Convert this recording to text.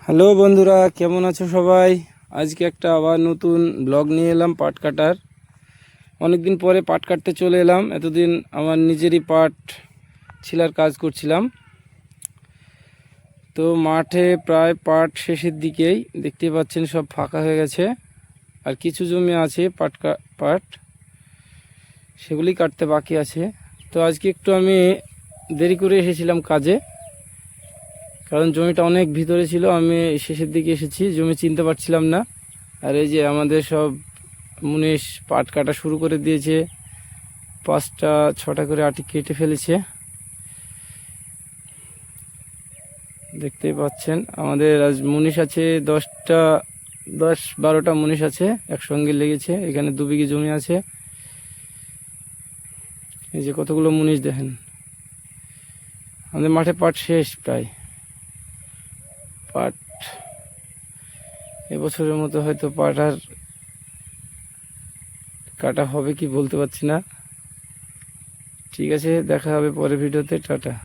Hello বন্ধুরা, কেমন আছো সবাই? আজকে একটা আবার নতুন ব্লগ নিয়ে এলাম পাট কাটার। অনেকদিন পরে পাট কাটতে চলে এলাম। এতদিন আমার নিজেরই পাট ছিলার কাজ করছিলাম। তো মাঠে প্রায় পাট শেষের দিকেই, দেখতে পাচ্ছেন সব ফাঁকা হয়ে গেছে। আর কিছু জমি আছে পাট সেগুলি কাটতে বাকি আছে। তো আজকে একটু আমি দেরি করে এসেছিলাম কাজে, কারণ জমিটা অনেক ভিতরে ছিল। আমি শেষের দিকে এসেছি, জমি চিনতে পারছিলাম না। আর এই যে আমাদের সব মুনিশ পাট কাটা শুরু করে দিয়েছে। 5টা 6টা করে আটি কেটে ফেলেছে, দেখতেই পাচ্ছেন। আমাদের আজ মুনিশ আছে 10-12টা মুনিশ আছে, একসঙ্গে লেগেছে। এখানে 2 বিঘে জমি আছে। এই যে কতগুলো মুনিশ দেখেন। আমাদের মাঠে পাট শেষ প্রায়। পাট এবছরের মতো হয়তো পাট আর কাটা হবে কি বলতে পারছি না। ঠিক আছে, দেখা হবে পরের ভিডিওতে। টাটা।